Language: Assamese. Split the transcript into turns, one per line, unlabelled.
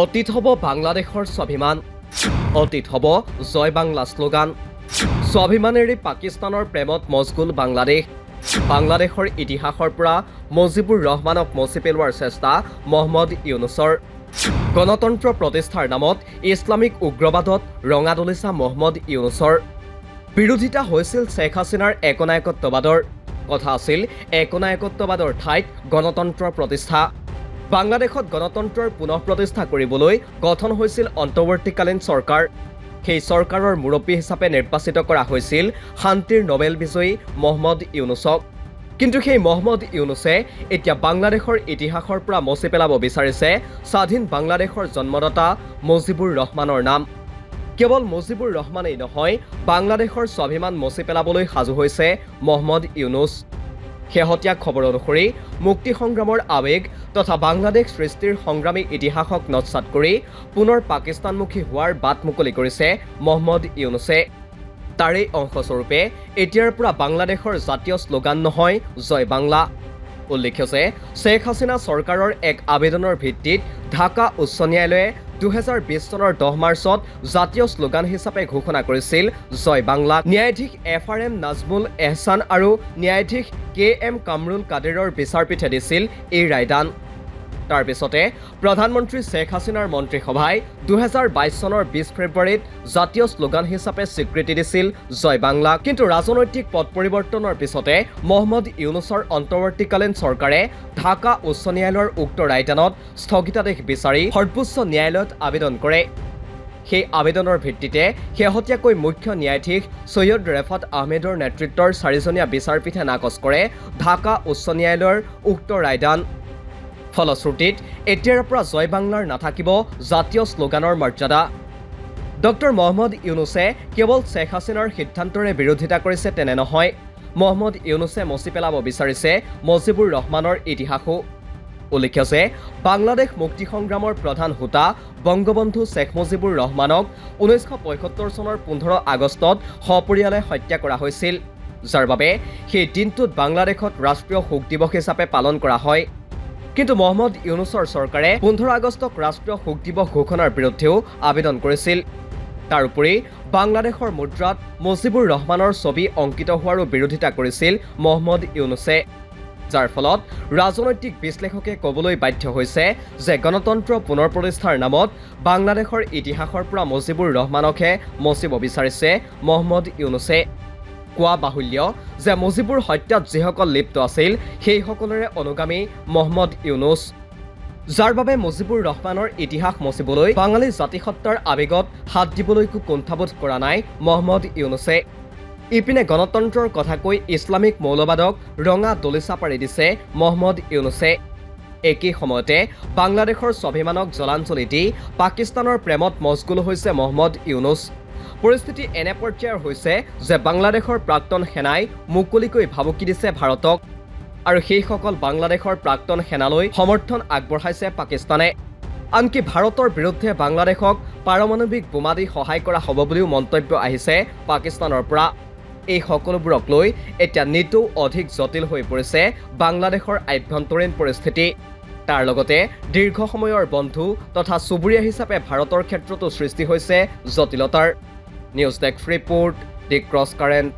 অতীত হ'ব বাংলাদেশৰ স্বাভিমান, অতীত হ'ব জয় বাংলা শ্লোগান। স্বাভিমানেৰে পাকিস্তানৰ প্ৰেমত মচগুল বাংলাদেশ। বাংলাদেশৰ ইতিহাসৰ পৰা মুজিবুৰ ৰহমানক মচি পেলোৱাৰ চেষ্টা মহম্মদ ইউনুছৰ। গণতন্ত্ৰ প্ৰতিষ্ঠাৰ নামত ইছলামিক উগ্ৰবাদত ৰঙা দলিচা মহম্মদ ইউনুছৰ। বিৰোধিতা হৈছিল শ্বেখ হাছিনাৰ একনায়কত্ববাদৰ। কথা আছিল একনায়কত্ববাদৰ ঠাইত গণতন্ত্ৰ প্ৰতিষ্ঠা। বাংলাদেশত গণতন্ত্ৰৰ পুনঃ প্ৰতিষ্ঠা কৰিবলৈ গঠন হৈছিল অন্তৱৰ্তীকালীন চৰকাৰ। সেই চৰকাৰৰ মুৰব্বী হিচাপে নিৰ্বাচিত কৰা হৈছিল শান্তিৰ নোবেল বিজয়ী মহম্মদ ইউনুছক। কিন্তু সেই মহম্মদ ইউনুছে এতিয়া বাংলাদেশৰ ইতিহাসৰ পৰা মচি পেলাব বিচাৰিছে স্বাধীন বাংলাদেশৰ জন্মদাতা মুজিবুৰ ৰহমানৰ নাম। কেৱল মুজিবুৰ ৰহমানেই নহয়, বাংলাদেশৰ স্বাভিমান মচি পেলাবলৈ সাজু হৈছে মহম্মদ ইউনুছ। শেহতীয়া খবৰ অনুসৰি মুক্তি সংগ্ৰামৰ আৱেগ তথা বাংলাদেশ সৃষ্টিৰ সংগ্ৰামী ইতিহাসক নস্যাৎ কৰি পুনৰ পাকিস্তানমুখী হোৱাৰ বাট মুকলি কৰিছে মহম্মদ ইউনুছে। তাৰেই অংশস্বৰূপে এতিয়াৰ পৰা বাংলাদেশৰ জাতীয় শ্লোগান নহয় জয় বাংলা। উল্লেখ্য যে শ্বেখ হাছিনা চৰকাৰৰ এক আবেদনৰ ভিত্তিত ঢাকা উচ্চ ন্যায়ালয়ে 2020 চনৰ 10 মাৰ্চত জাতীয় শ্লোগান হিচাপে ঘোষণা কৰিছিল জয় বাংলা। ন্যায়াধীশ FRM নাজমুল এহছান আৰু ন্যায়াধীশ KM কামৰুল কাদেৰৰ বিচাৰপীঠে দিছিল এই ৰায়দান। তাৰ পিছতে প্ৰধানমন্ত্ৰী শ্বেখ হাছিনাৰ মন্ত্ৰীসভাই 2022 চনৰ 20 ফেব্ৰুৱাৰীত জাতীয় শ্লোগান হিচাপে স্বীকৃতি দিছিল জয় বাংলা। কিন্তু ৰাজনৈতিক পট পৰিৱৰ্তনৰ পিছতে মহম্মদ ইউনুছৰ অন্তৱৰ্তীকালীন চৰকাৰে ঢাকা উচ্চ ন্যায়ালয়ৰ উক্ত ৰায়দানত স্থগিতাদেশ বিচাৰি সৰ্বোচ্চ ন্যায়ালয়ত আবেদন কৰে। সেই আবেদনৰ ভিত্তিতে শেহতীয়াকৈ মুখ্য ন্যায়াধীশ সৈয়দ ৰেফাত আহমেদৰ নেতৃত্বৰ 4জনীয়া বিচাৰপীঠে নাকচ কৰে ঢাকা উচ্চ ন্যায়ালয়ৰ উক্ত ৰায়দান। ফলশ্ৰুতিত এতিয়াৰ পৰা জয় বাংলাৰ নাথাকিব জাতীয় শ্লোগানৰ মৰ্যাদা। ডক্টৰ মহম্মদ ইউনুছে কেৱল শ্বেখ হাছিনাৰ সিদ্ধান্তৰে বিৰোধিতা কৰিছে তেনে নহয়, মহম্মদ ইউনুছে মচি পেলাব বিচাৰিছে মুজিবুৰ ৰহমানৰ ইতিহাসো। উল্লেখ্য যে বাংলাদেশ মুক্তি সংগ্ৰামৰ প্ৰধান হোতা বংগবন্ধু শ্বেখ মুজিবুৰ ৰহমানক 1975 চনৰ 15 আগষ্টত সপৰিয়ালে হত্যা কৰা হৈছিল, যাৰ বাবে সেই দিনটোত বাংলাদেশত ৰাষ্ট্ৰীয় শোক দিৱস হিচাপে পালন কৰা হয়। কিন্তু মহম্মদ ইউনুছৰ চৰকাৰে 15 আগষ্টক ৰাষ্ট্ৰীয় শোক দিৱস ঘোষণাৰ বিৰুদ্ধেও আবেদন কৰিছিল। তাৰোপৰি বাংলাদেশৰ মুদ্ৰাত মুজিবুৰ ৰহমানৰ ছবি অংকিত হোৱাৰো বিৰোধিতা কৰিছিল মহম্মদ ইউনুছে, যাৰ ফলত ৰাজনৈতিক বিশ্লেষকে ক'বলৈ বাধ্য হৈছে যে গণতন্ত্ৰ পুনৰ প্ৰতিষ্ঠাৰ নামত বাংলাদেশৰ ইতিহাসৰ পৰা মুজিবুৰ ৰহমানকহে মচিব বিচাৰিছে মহম্মদ ইউনুছে। কোৱা বাহুল্য যে মুজিবুৰ হত্যাত যিসকল লিপ্ত আছিল সেইসকলৰে অনুগামী মহম্মদ ইউনুছ, যাৰ বাবে মুজিবুৰ ৰহমানৰ ইতিহাস মচিবলৈ বাঙালী জাতিসত্তাৰ আৱেগত হাত দিবলৈকো কুণ্ঠাবোধ কৰা নাই মহম্মদ ইউনুছে। ইপিনে গণতন্ত্ৰৰ কথা কৈ ইছলামিক মৌলবাদক ৰঙা দলিচা পাৰি দিছে মহম্মদ ইউনুছে। একেই সময়তে বাংলাদেশৰ স্বাভিমানক জলাঞ্জলি দি পাকিস্তানৰ প্ৰেমত মচগুল হৈছে মহম্মদ ইউনুছ। পৰিস্থিতি এনে পৰ্যায়ৰ হৈছে যে বাংলাদেশৰ প্ৰাক্তন সেনাই মুকলিকৈ ভাবুকি দিছে ভাৰতক, আৰু সেইসকল বাংলাদেশৰ প্ৰাক্তন সেনালৈ সমৰ্থন আগবঢ়াইছে পাকিস্তানে। আনকি ভাৰতৰ বিৰুদ্ধে বাংলাদেশক পাৰমাণৱিক বোমা দি সহায় কৰা হ'ব বুলিও মন্তব্য আহিছে পাকিস্তানৰ পৰা। এই সকলোবোৰক লৈ এতিয়া নিতৌ অধিক জটিল হৈ পৰিছে বাংলাদেশৰ আভ্যন্তৰীণ পৰিস্থিতি। তাৰ লগতে দীৰ্ঘ সময়ৰ বন্ধু তথা চুবুৰীয়া হিচাপে ভাৰতৰ ক্ষেত্ৰতো সৃষ্টি হৈছে জটিলতাৰ। নিউজ ডেস্ক ৰিপৰ্ট, দি ক্ৰছ কাৰেণ্ট।